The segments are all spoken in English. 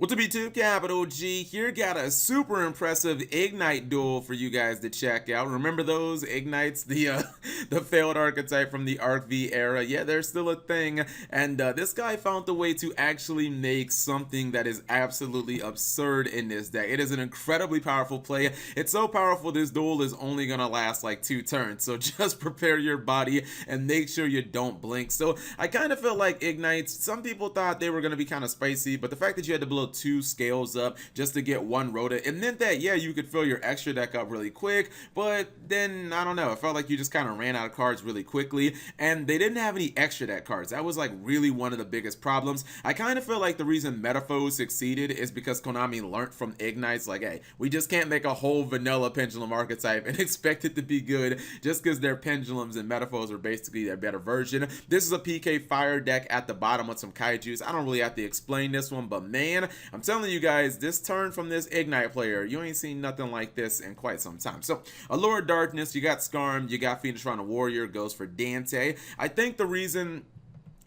What's up YouTube, Capital G here. Got a super impressive Ignite duel for you guys to check out. Remember those Ignites, the the failed archetype from the Arc V era? Yeah, they're still a thing. And this guy found the way to actually make something that is absolutely absurd in this deck. It is an incredibly powerful play. It's so powerful this duel is only gonna last like 2 turns. So just prepare your body and make sure you don't blink. So I kind of feel like Ignites, some people thought they were gonna be kind of spicy, but the fact that you had to blow 2 scales up just to get 1 rota, it meant that yeah, you could fill your extra deck up really quick, but then I don't know, it felt like you just kind of ran out of cards really quickly, and they didn't have any extra deck cards. That was like really one of the biggest problems. I kind of feel like the reason Metaphos succeeded is because Konami learned from Ignites, like, hey, we just can't make a whole vanilla pendulum archetype and expect it to be good just because their pendulums and Metaphors are basically their better version. This is a PK fire deck at the bottom with some kaijus. I don't really have to explain this one, but man, I'm telling you guys, this turn from this Ignite player, you ain't seen nothing like this in quite some time. So, Allure Darkness, you got Skarm, you got Phoenix Rhino Warrior, goes for Dante. I think the reason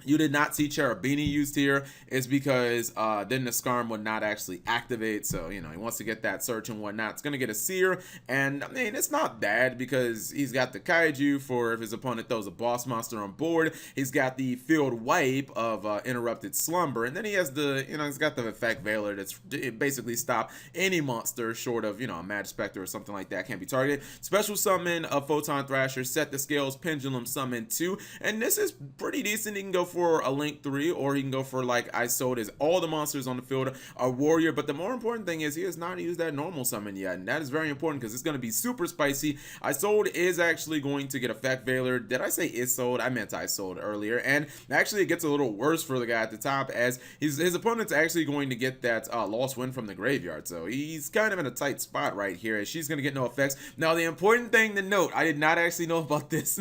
you did not see Cherubini used here is because then the Skarm would not actually activate, so you know he wants to get that search and whatnot. It's gonna get a Seer, and I mean it's not bad because he's got the Kaiju for if his opponent throws a boss monster on board. He's got the field wipe of Interrupted Slumber, and then he has the he's got the effect Veiler that's basically stop any monster short of a Mad Spectre or something like that can't be targeted. Special summon a Photon Thrasher, set the scales, Pendulum summon 2, and this is pretty decent. He can go for a Link 3, or he can go for, like I sold, is all the monsters on the field are Warrior. But the more important thing is he has not used that normal summon yet, and that is very important because it's going to be super spicy. I sold is actually going to get effect Veiler. Did I say is sold? I meant I sold earlier, and actually it gets a little worse for the guy at the top as his opponent's actually going to get that lost win from the graveyard, so he's kind of in a tight spot right here as she's going to get no effects. Now the important thing to note, I did not actually know about this.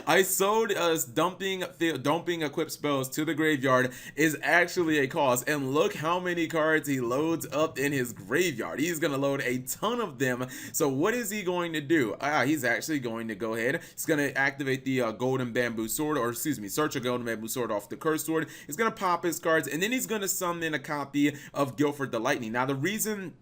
I sold us dumping equipped spells to the graveyard is actually a cost, and look how many cards he loads up in his graveyard. He's gonna load a ton of them. So what is he going to do? He's actually going to go ahead. He's gonna activate the golden bamboo sword, or excuse me, search a golden bamboo sword off the cursed sword. He's gonna pop his cards, and then he's gonna summon a copy of Guilford the Lightning. Now the reason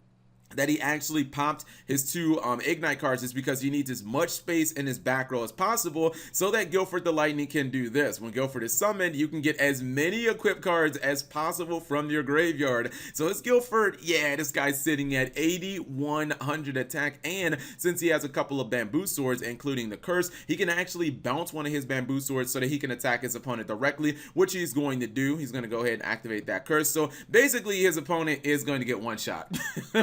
that he actually popped his 2 Ignite cards is because he needs as much space in his back row as possible so that Guilford the Lightning can do this. When Guilford is summoned, you can get as many equipped cards as possible from your graveyard. So it's Guilford, yeah, this guy's sitting at 8100 attack, and since he has a couple of bamboo swords, including the curse, he can actually bounce one of his bamboo swords so that he can attack his opponent directly, which he's going to do. He's going to go ahead and activate that curse. So basically his opponent is going to get one shot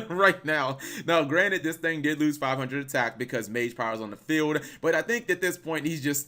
right now. Now granted, this thing did lose 500 attack because Mage Power's on the field, but I think at this point he's just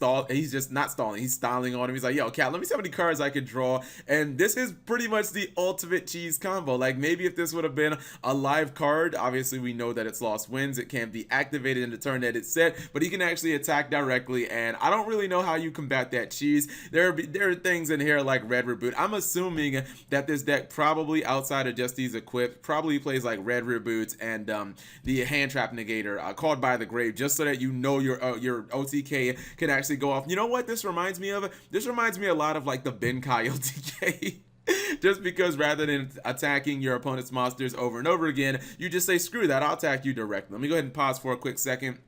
not stalling, he's styling on him. He's like, yo Cat, let me see how many cards I could draw, and this is pretty much the ultimate cheese combo. Like maybe if this would have been a live card, obviously we know that it's lost wins, it can't be activated in the turn that it's set, but he can actually attack directly, and I don't really know how you combat that cheese. There are things in here like Red Reboot. I'm assuming that this deck probably outside of just these equipped probably plays like Red Reboot and the Hand Trap Negator, Called by the Grave, just so that your OTK can actually go off. You know what this reminds me of? This reminds me a lot of like the Benkai OTK. Just because rather than attacking your opponent's monsters over and over again, you just say screw that, I'll attack you directly. Let me go ahead and pause for a quick second,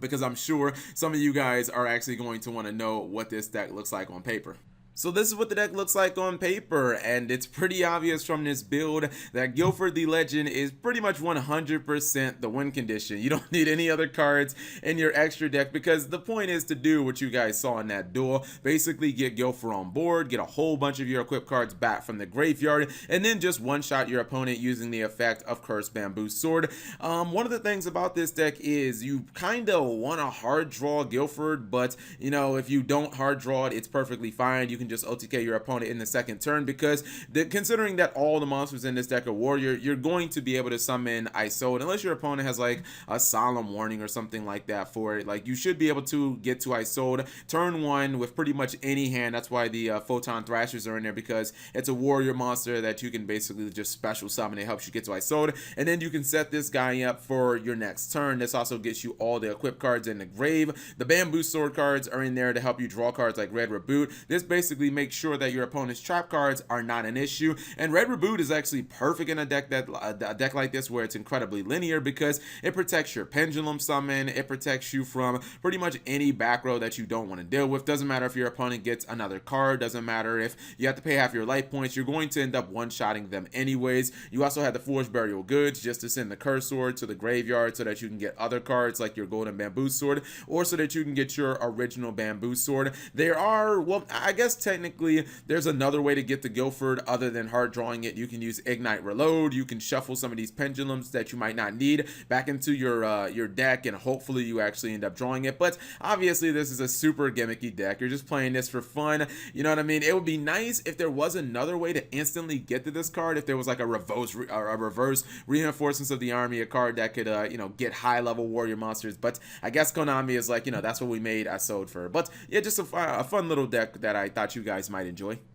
because I'm sure some of you guys are actually going to want to know what this deck looks like on paper. So this is what the deck looks like on paper, and it's pretty obvious from this build that Guilford the Legend is pretty much 100% the win condition. You don't need any other cards in your extra deck, because the point is to do what you guys saw in that duel. Basically get Guilford on board, get a whole bunch of your equipped cards back from the graveyard, and then just one-shot your opponent using the effect of Cursed Bamboo Sword. One of the things about this deck is you kind of want to hard draw Guilford, but if you don't hard draw it, it's perfectly fine. You can just OTK your opponent in the second turn, because considering that all the monsters in this deck are Warrior, you're going to be able to summon Isold, unless your opponent has like a Solemn Warning or something like that for it. Like you should be able to get to Isold turn 1 with pretty much any hand. That's why the Photon Thrashers are in there, because it's a Warrior monster that you can basically just special summon. It helps you get to Isold, and then you can set this guy up for your next turn. This also gets you all the equipped cards in the grave. The Bamboo Sword cards are in there to help you draw cards like Red Reboot. This basically basically make sure that your opponent's trap cards are not an issue. And Red Reboot is actually perfect in a deck like this where it's incredibly linear because it protects your Pendulum Summon, it protects you from pretty much any back row that you don't want to deal with. Doesn't matter if your opponent gets another card, doesn't matter if you have to pay half your life points, you're going to end up one-shotting them anyways. You also have the Forged Burial Goods just to send the Curse Sword to the graveyard so that you can get other cards like your Golden Bamboo Sword, or so that you can get your original Bamboo Sword. There are, well, I guess technically there's another way to get the Guilford other than hard drawing it. You can use Ignite Reload, you can shuffle some of these pendulums that you might not need back into your deck, and hopefully you actually end up drawing it. But obviously this is a super gimmicky deck. You're just playing this for fun, you know what I mean? It would be nice if there was another way to instantly get to this card, if there was like a reverse Reinforcements of the Army, a card that could you know, get high level warrior monsters. But I guess Konami is like, you know, that's what we made, I sold for. But yeah, just a fun little deck that I thought you guys might enjoy.